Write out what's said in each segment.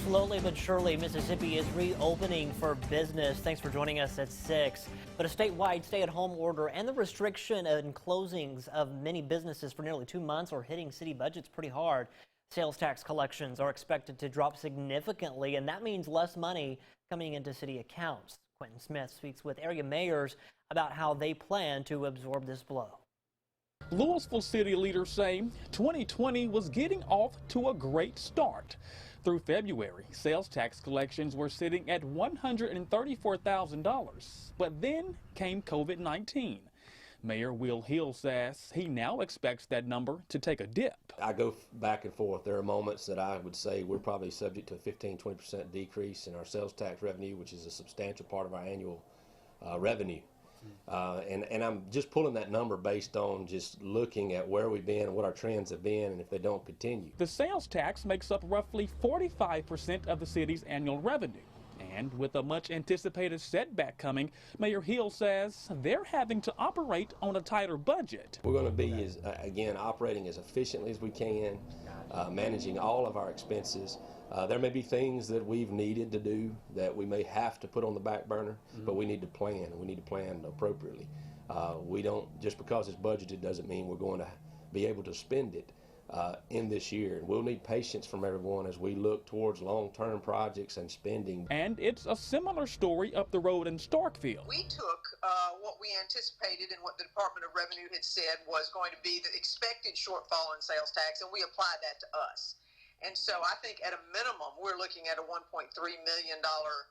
Slowly but surely, Mississippi is reopening for business. Thanks for joining us at 6. But a statewide stay-at-home order and the restriction and closings of many businesses for nearly 2 months are hitting city budgets pretty hard. Sales tax collections are expected to drop significantly, and that means less money coming into city accounts. Quentin Smith speaks with area mayors about how they plan to absorb this blow. Louisville city leaders say 2020 was getting off to a great start. Through February, sales tax collections were sitting at $134,000, but then came COVID-19. Mayor Will Hill says he now expects that number to take a dip. I go back and forth. There are moments that I would say we're probably subject to a 15-20% decrease in our sales tax revenue, which is a substantial part of our annual revenue. And I'm just pulling that number based on just looking at where we've been and what our trends have been and if they don't continue. The sales tax makes up roughly 45% of the city's annual revenue. And with a much anticipated setback coming, Mayor Hill says they're having to operate on a tighter budget. We're going to be, again, operating as efficiently as we can, managing all of our expenses. There may be things that we've needed to do that we may have to put on the back burner, but we need to plan, and we need to plan appropriately. We don't, just because it's budgeted doesn't mean we're going to be able to spend it in this year. And we'll need patience from everyone as we look towards long-term projects and spending. And it's a similar story up the road in Starkville. We took what we anticipated and what the Department of Revenue had said was going to be the expected shortfall in sales tax, and we applied that to us. And so I think at a minimum, we're looking at a $1.3 million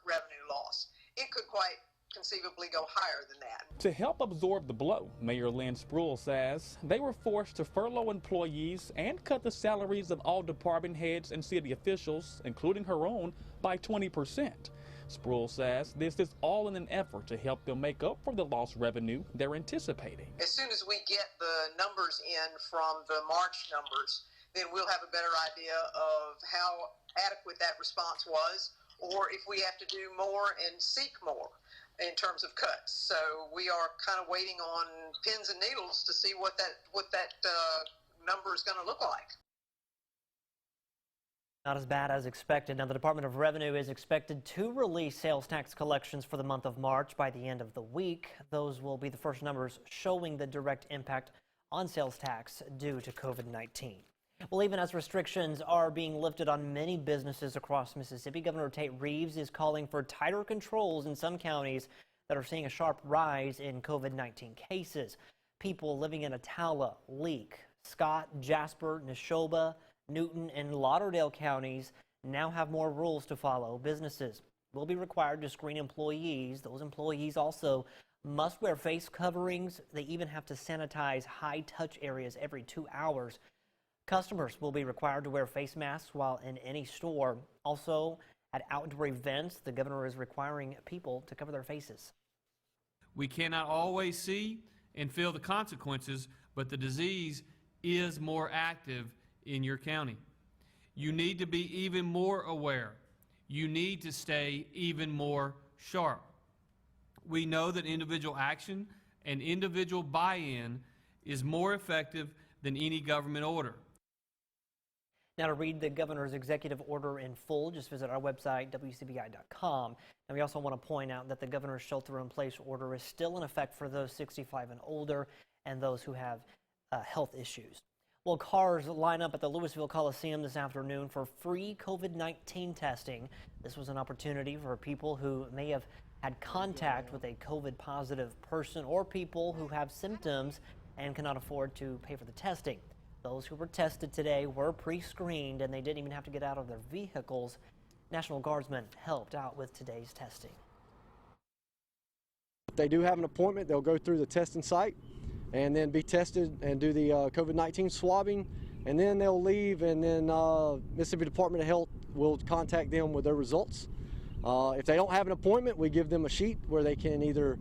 revenue loss. It could quite conceivably go higher than that. To help absorb the blow, Mayor Lynn Spruill says they were forced to furlough employees and cut the salaries of all department heads and city officials, including her own, by 20%. Spruill says this is all in an effort to help them make up for the lost revenue they're anticipating. As soon as we get the numbers in from the March numbers, then we'll have a better idea of how adequate that response was, or if we have to do more and seek more in terms of cuts. So we are kind of waiting on pins and needles to see what that number is going to look like. Not as bad as expected. Now, the Department of Revenue is expected to release sales tax collections for the month of March by the end of the week. Those will be the first numbers showing the direct impact on sales tax due to COVID-19. Well, even as restrictions are being lifted on many businesses across Mississippi, Governor Tate Reeves is calling for tighter controls in some counties that are seeing a sharp rise in COVID-19 cases. People living in Attala, Leake, Scott, Jasper, Neshoba, Newton, and Lauderdale counties now have more rules to follow. Businesses will be required to screen employees. Those employees also must wear face coverings. They even have to sanitize high-touch areas every 2 hours. Customers will be required to wear face masks while in any store. Also, at outdoor events, the governor is requiring people to cover their faces. We cannot always see and feel the consequences, but the disease is more active in your county. You need to be even more aware. You need to stay even more sharp. We know that individual action and individual buy-in is more effective than any government order. Now, to read the governor's executive order in full, just visit our website, WCBI.com. And we also want to point out that the governor's shelter-in-place order is still in effect for those 65 and older and those who have health issues. Well, cars line up at the Louisville Coliseum this afternoon for free COVID-19 testing. This was an opportunity for people who may have had contact with a COVID-positive person or people who have symptoms and cannot afford to pay for the testing. Those who were tested today were pre-screened, and they didn't even have to get out of their vehicles. National Guardsmen helped out with today's testing. If they do have an appointment, they'll go through the testing site and then be tested and do the COVID-19 swabbing, and then they'll leave, and then Mississippi Department of Health will contact them with their results. If they don't have an appointment, we give them a sheet where they can either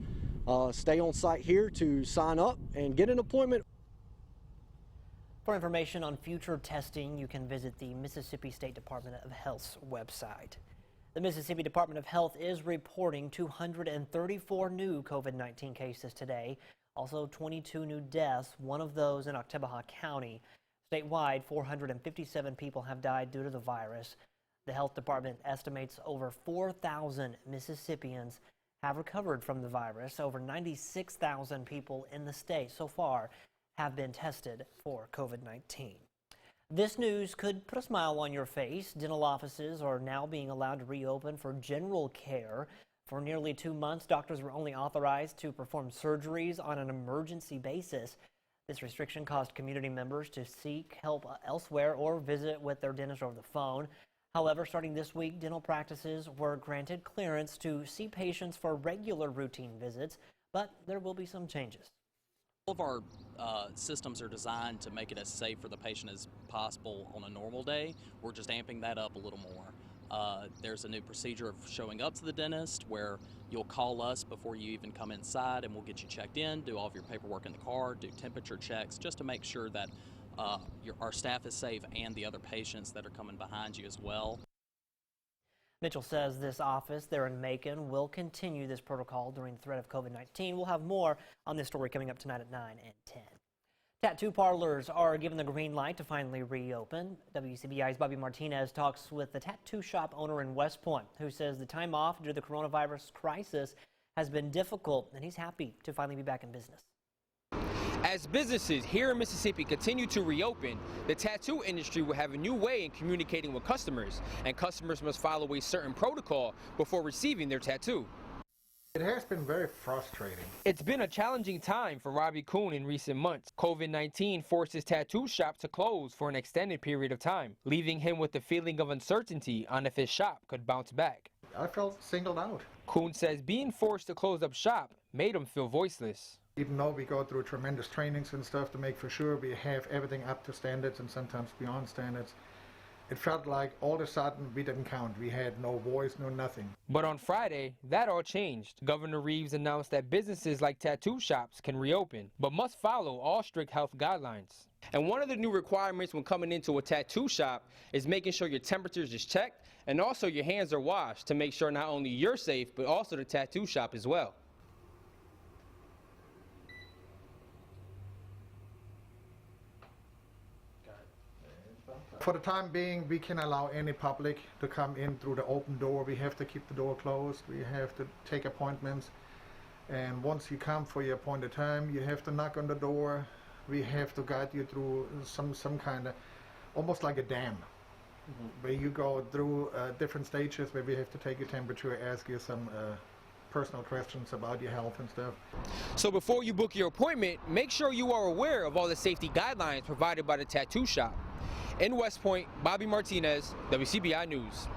stay on site here to sign up and get an appointment. For information on future testing, you can visit the Mississippi State Department of Health's website. The Mississippi Department of Health is reporting 234 new COVID-19 cases today. Also 22 new deaths, one of those in Oktibbeha County. Statewide, 457 people have died due to the virus. The health department estimates over 4,000 Mississippians have recovered from the virus. Over 96,000 people in the state so far have been tested for COVID-19. This news could put a smile on your face. Dental offices are now being allowed to reopen for general care. For nearly 2 months, doctors were only authorized to perform surgeries on an emergency basis. This restriction caused community members to seek help elsewhere or visit with their dentist over the phone. However, starting this week, dental practices were granted clearance to see patients for regular routine visits, but there will be some changes. All of our systems are designed to make it as safe for the patient as possible on a normal day. We're just amping that up a little more. There's a new procedure of showing up to the dentist where you'll call us before you even come inside, and we'll get you checked in, do all of your paperwork in the car, do temperature checks, just to make sure that our staff is safe and the other patients that are coming behind you as well. Mitchell says this office there in Macon will continue this protocol during the threat of COVID-19. We'll have more on this story coming up tonight at 9 and 10. Tattoo parlors are given the green light to finally reopen. WCBI's Bobby Martinez talks with the tattoo shop owner in West Point, who says the time off due to the coronavirus crisis has been difficult, and he's happy to finally be back in business. As businesses here in Mississippi continue to reopen, the tattoo industry will have a new way in communicating with customers, and customers must follow a certain protocol before receiving their tattoo. It has been very frustrating. It's been a challenging time for Robbie Kuhn in recent months. COVID-19 forced his tattoo shop to close for an extended period of time, leaving him with the feeling of uncertainty on if his shop could bounce back. I felt singled out. Kuhn says being forced to close up shop made him feel voiceless. Even though we go through tremendous trainings and stuff to make for sure we have everything up to standards and sometimes beyond standards, it felt like all of a sudden we didn't count. We had no voice, no nothing. But on Friday, that all changed. Governor Reeves announced that businesses like tattoo shops can reopen, but must follow all strict health guidelines. And one of the new requirements when coming into a tattoo shop is making sure your temperature is checked and also your hands are washed to make sure not only you're safe, but also the tattoo shop as well. For the time being, we can allow any public to come in through the open door. We have to keep the door closed. We have to take appointments. And once you come for your appointed time, you have to knock on the door. We have to guide you through some kind of, almost like a dam, where you go through different stages where we have to take your temperature, ask you some personal questions about your health and stuff. So before you book your appointment, make sure you are aware of all the safety guidelines provided by the tattoo shop. In West Point, Bobby Martinez, WCBI News.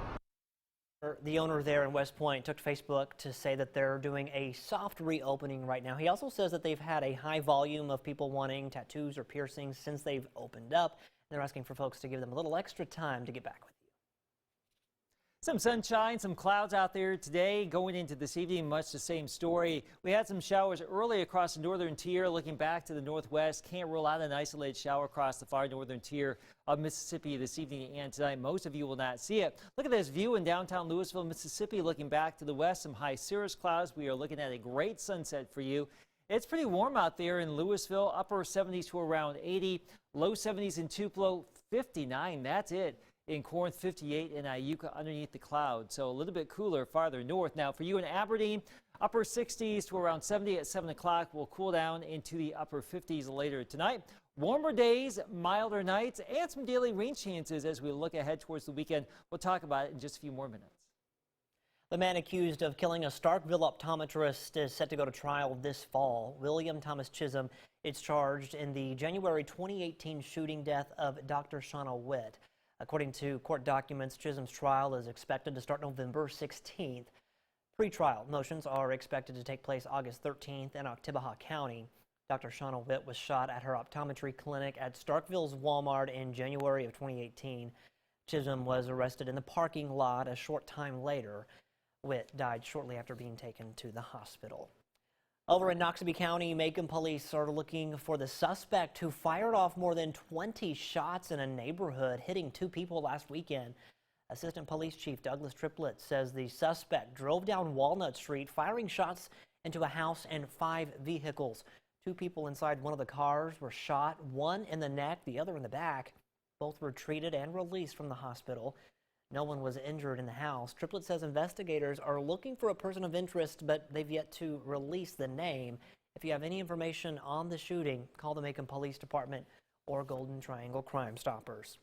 The owner there in West Point took to Facebook to say that they're doing a soft reopening right now. He also says that they've had a high volume of people wanting tattoos or piercings since they've opened up. They're asking for folks to give them a little extra time to get back with you. Some sunshine, some clouds out there today. Going into this evening, much the same story. We had some showers early across the northern tier. Looking back to the northwest, can't rule out an isolated shower across the far northern tier of Mississippi this evening and tonight. Most of you will not see it. Look at this view in downtown Louisville, Mississippi. Looking back to the west, some high cirrus clouds. We are looking at a great sunset for you. It's pretty warm out there in Louisville. Upper 70s to around 80. Low 70s in Tupelo, 59. That's it. In Corinth, 58 in Iuka underneath the clouds, so a little bit cooler farther north. Now for you in Aberdeen, upper 60s to around 70 at 7 o'clock. Will cool down into the upper 50s later tonight. Warmer days, milder nights, and some daily rain chances as we look ahead towards the weekend. We'll talk about it in just a few more minutes. The man accused of killing a Starkville optometrist is set to go to trial this fall. William Thomas Chisholm is charged in the January 2018 shooting death of Dr. Shauna Witt. According to court documents, Chisholm's trial is expected to start November 16th. Pre-trial motions are expected to take place August 13th in Oktibbeha County. Dr. Shauna Witt was shot at her optometry clinic at Starkville's Walmart in January of 2018. Chisholm was arrested in the parking lot a short time later. Witt died shortly after being taken to the hospital. Over in Noxubee County, Macon police are looking for the suspect who fired off more than 20 shots in a neighborhood, hitting 2 people last weekend. Assistant Police Chief Douglas Triplett says the suspect drove down Walnut Street, firing shots into a house and 5 vehicles. 2 people inside one of the cars were shot, one in the neck, the other in the back. Both were treated and released from the hospital. No one was injured in the house. Triplett says investigators are looking for a person of interest, but they've yet to release the name. If you have any information on the shooting, call the Macon Police Department or Golden Triangle Crime Stoppers.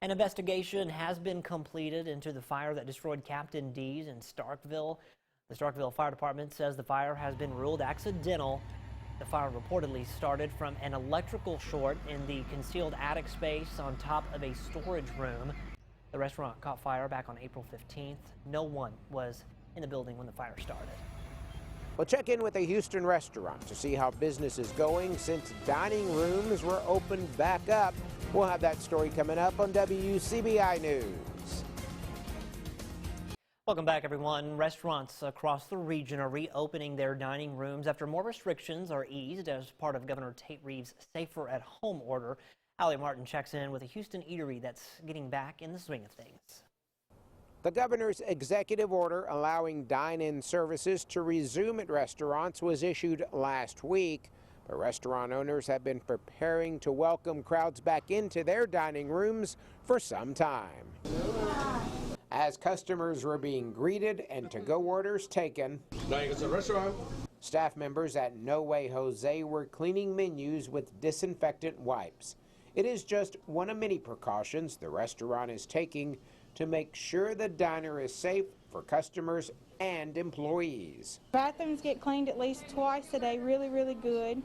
An investigation has been completed into the fire that destroyed Captain D's in Starkville. The Starkville Fire Department says the fire has been ruled accidental. The fire reportedly started from an electrical short in the concealed attic space on top of a storage room. The restaurant caught fire back on April 15th. No one was in the building when the fire started. We'll check in with a Houston restaurant to see how business is going since dining rooms were opened back up. We'll have that story coming up on WCBI News. Welcome back, everyone. Restaurants across the region are reopening their dining rooms after more restrictions are eased as part of Governor Tate Reeves' Safer at Home order. Allie Martin checks in with a Houston eatery that's getting back in the swing of things. The governor's executive order allowing dine-in services to resume at restaurants was issued last week, but restaurant owners have been preparing to welcome crowds back into their dining rooms for some time. As customers were being greeted and to-go orders taken, staff members at No Way Jose were cleaning menus with disinfectant wipes. It is just one of many precautions the restaurant is taking to make sure the diner is safe for customers and employees. Bathrooms get cleaned at least twice a day, really good.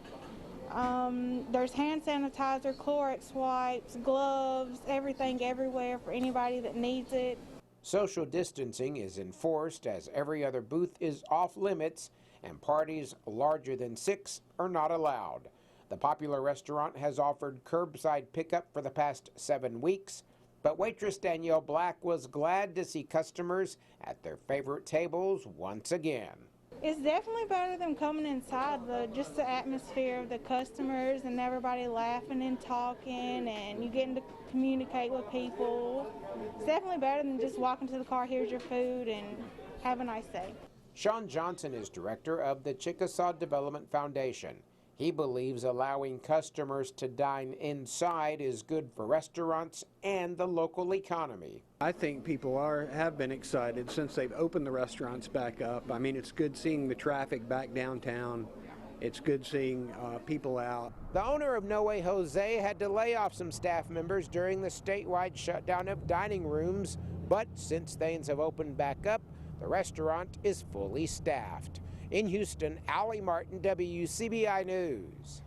There's hand sanitizer, Clorox wipes, gloves, everything everywhere for anybody that needs it. Social distancing is enforced as every other booth is off limits and parties larger than 6 are not allowed. The popular restaurant has offered curbside pickup for the past 7 weeks, but waitress Danielle Black was glad to see customers at their favorite tables once again. It's definitely better than coming inside, just the atmosphere of the customers and everybody laughing and talking and you getting to communicate with people. It's definitely better than just walking to the car, here's your food, and have a nice day. Sean Johnson is director of the Chickasaw Development Foundation. He believes allowing customers to dine inside is good for restaurants and the local economy. I think people have been excited since they've opened the restaurants back up. I mean, it's good seeing the traffic back downtown. It's good seeing people out. The owner of No Way Jose had to lay off some staff members during the statewide shutdown of dining rooms, but since things have opened back up, the restaurant is fully staffed. In Houston, Allie Martin, WCBI News.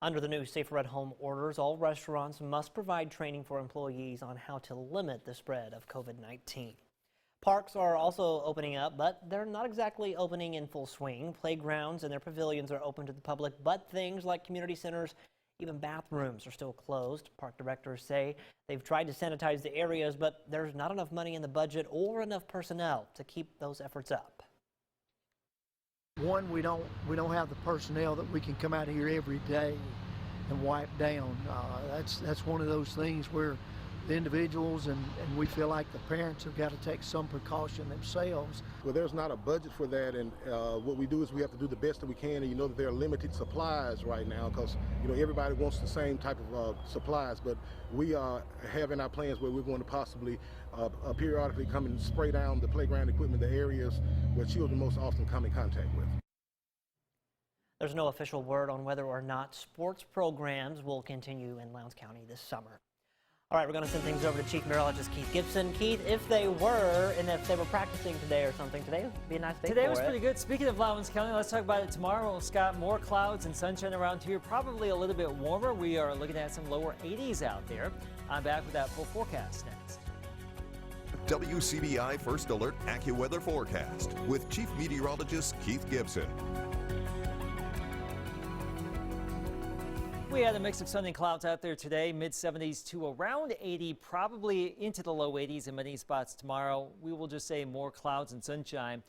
Under the new Safer at Home orders, all restaurants must provide training for employees on how to limit the spread of COVID-19. Parks are also opening up, but they're not exactly opening in full swing. Playgrounds and their pavilions are open to the public, but things like community centers, even bathrooms, are still closed. Park directors say they've tried to sanitize the areas, but there's not enough money in the budget or enough personnel to keep those efforts up. One, we don't have the personnel that we can come out here every day and wipe down. That's one of those things where the individuals and we feel like the parents have got to take some precaution themselves. Well, there's not a budget for that, and what we do is we have to do the best that we can, and you know that there are limited supplies right now because everybody wants the same type of supplies, but we are having our plans where we're going to possibly periodically come and spray down the playground equipment, the areas where children most often come in contact with. There's no official word on whether or not sports programs will continue in Lowndes County this summer. All right, we're going to send things over to Chief Meteorologist Keith Gibson. Keith, if they were practicing today or something, today would be a nice day. Today was pretty good. Speaking of Lowndes County, let's talk about it tomorrow. Scott, more clouds and sunshine around here, probably a little bit warmer. We are looking at some lower 80s out there. I'm back with that full forecast next. WCBI First Alert AccuWeather Forecast with Chief Meteorologist Keith Gibson. We had a mix of sun and clouds out there today, mid-70s to around 80, probably into the low 80s in many spots tomorrow. We will just say more clouds and sunshine.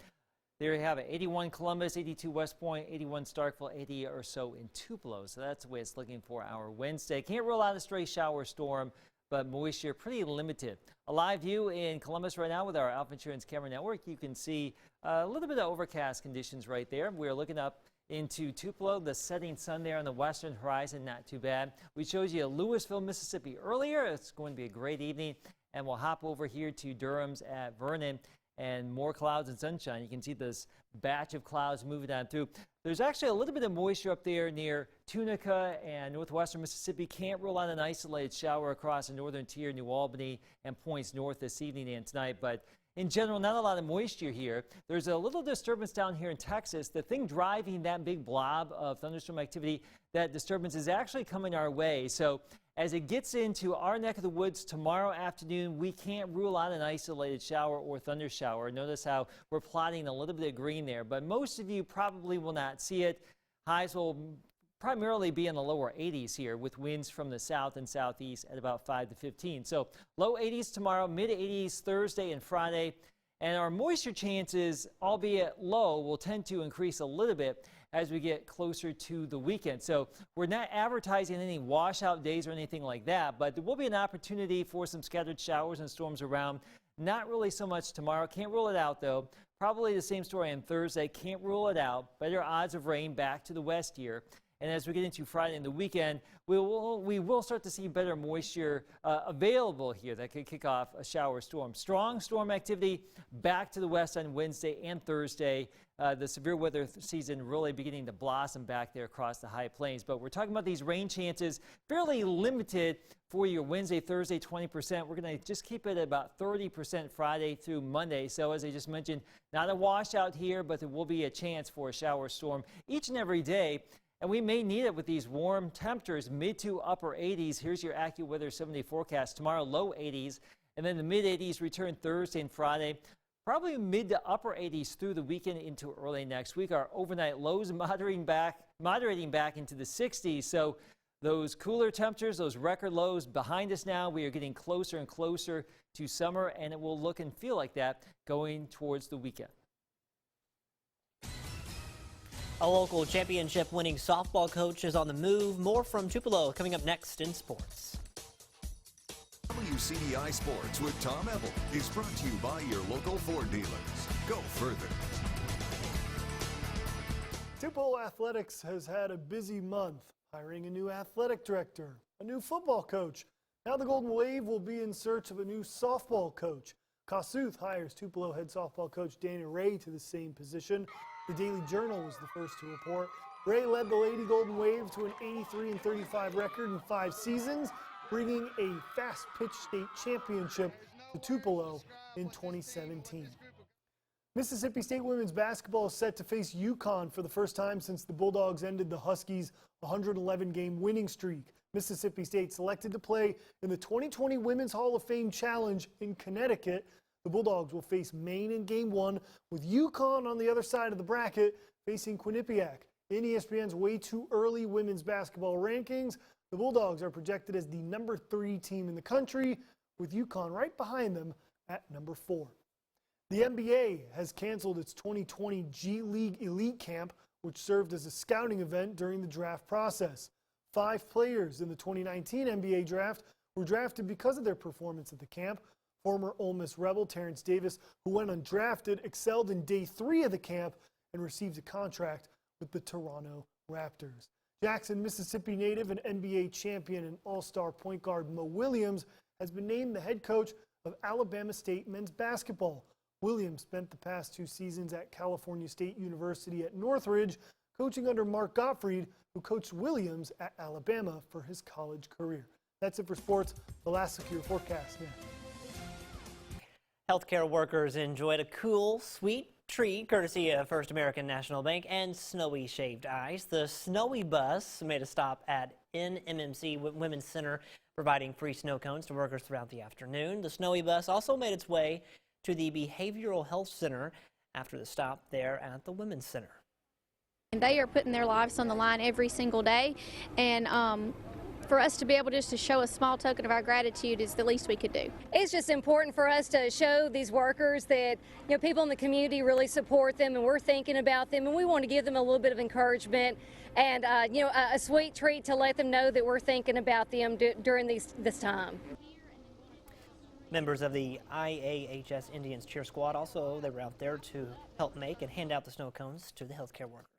There you have it, 81 Columbus, 82 West Point, 81 Starkville, 80 or so in Tupelo. So that's the way it's looking for our Wednesday. Can't rule out a stray shower storm, but moisture pretty limited. A live view in Columbus right now with our Alpha Insurance camera network. You can see a little bit of overcast conditions right there. We're looking up into Tupelo, the setting sun there on the western horizon, not too bad. We showed you Louisville, Mississippi earlier. It's going to be a great evening. And we'll hop over here to Durham's at Vernon, and more clouds and sunshine. You can see this batch of clouds moving on through. There's actually a little bit of moisture up there near Tunica and northwestern Mississippi. Can't rule out an isolated shower across the northern tier, New Albany, and points north this evening and tonight. But in general, not a lot of moisture here. There's a little disturbance down here in Texas. The thing driving that big blob of thunderstorm activity, that disturbance is actually coming our way. So as it gets into our neck of the woods tomorrow afternoon, we can't rule out an isolated shower or thunder shower. Notice how we're plotting a little bit of green there, but most of you probably will not see it. Highs will primarily be in the lower 80s here, with winds from the south and southeast at about 5 to 15. So low 80s tomorrow, mid 80s Thursday and Friday. And our moisture chances, albeit low, will tend to increase a little bit as we get closer to the weekend. So we're not advertising any washout days or anything like that, but there will be an opportunity for some scattered showers and storms around. Not really so much tomorrow. Can't rule it out, though. Probably the same story on Thursday. Can't rule it out. Better odds of rain back to the west here. And as we get into Friday and the weekend, we will start to see better moisture available here that could kick off a shower storm. Strong storm activity back to the west on Wednesday and Thursday. The severe weather season really beginning to blossom back there across the high plains. But we're talking about these rain chances fairly limited for your Wednesday, Thursday, 20%. We're going to just keep it at about 30% Friday through Monday. So as I just mentioned, not a washout here, but there will be a chance for a shower storm each and every day. And we may need it with these warm temperatures, mid to upper 80s. Here's your AccuWeather 7-day forecast. Tomorrow, low 80s, and then the mid 80s return Thursday and Friday. Probably mid to upper 80s through the weekend into early next week. Our overnight lows moderating back into the 60s. So those cooler temperatures, those record lows behind us now. We are getting closer and closer to summer, and it will look and feel like that going towards the weekend. A local championship-winning softball coach is on the move. More from Tupelo coming up next in sports. WCBI Sports with Tom Ebel is brought to you by your local Ford dealers. Go further. Tupelo Athletics has had a busy month, hiring a new athletic director, a new football coach. Now the Golden Wave will be in search of a new softball coach. Kossuth hires Tupelo head softball coach Dana Ray to the same position. The Daily Journal was the first to report. Ray led the Lady Golden Wave to an 83-35 record in 5 seasons, bringing a fast-pitch state championship to Tupelo in 2017. Mississippi State women's basketball is set to face UConn for the first time since the Bulldogs ended the Huskies' 111-game winning streak. Mississippi State selected to play in the 2020 Women's Hall of Fame Challenge in Connecticut. The Bulldogs will face Maine in Game 1, with UConn on the other side of the bracket facing Quinnipiac. In ESPN's Way Too Early women's basketball rankings, the Bulldogs are projected as the number 3 team in the country, with UConn right behind them at number 4. The NBA has canceled its 2020 G League Elite Camp, which served as a scouting event during the draft process. 5 players in the 2019 NBA draft were drafted because of their performance at the camp. Former Ole Miss Rebel Terrence Davis, who went undrafted, excelled in day 3 of the camp and received a contract with the Toronto Raptors. Jackson, Mississippi native and NBA champion and all-star point guard Mo Williams has been named the head coach of Alabama State men's basketball. Williams spent the past 2 seasons at California State University at Northridge, coaching under Mark Gottfried, who coached Williams at Alabama for his college career. That's it for sports. The last secure forecast now. Healthcare workers enjoyed a cool, sweet treat courtesy of First American National Bank and Snowy Shaved Ice. The Snowy Bus made a stop at NMMC Women's Center, providing free snow cones to workers throughout the afternoon. The Snowy Bus also made its way to the Behavioral Health Center after the stop there at the Women's Center. And they are putting their lives on the line every single day, and for us to be able just to show a small token of our gratitude is the least we could do. It's just important for us to show these workers that, you know, people in the community really support them, and we're thinking about them, and we want to give them a little bit of encouragement and you know, a sweet treat to let them know that we're thinking about them during this time. Members of the IAHS Indians Cheer Squad also, they were out there to help make and hand out the snow cones to the healthcare workers.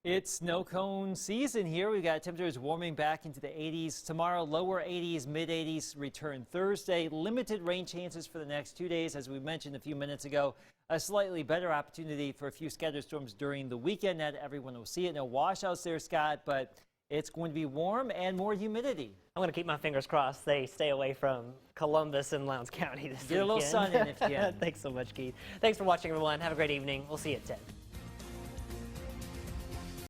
It's snow cone season here. We've got temperatures warming back into the 80s. Tomorrow, lower 80s, mid 80s return Thursday. Limited rain chances for the next 2 days. As we mentioned a few minutes ago, a slightly better opportunity for a few scattered storms during the weekend. Not everyone will see it. No washouts there, Scott, but it's going to be warm and more humidity. I'm going to keep my fingers crossed they stay away from Columbus and Lowndes County this weekend. Get a little sun in if you can. Thanks so much, Keith. Thanks for watching, everyone. Have a great evening. We'll see you at 10.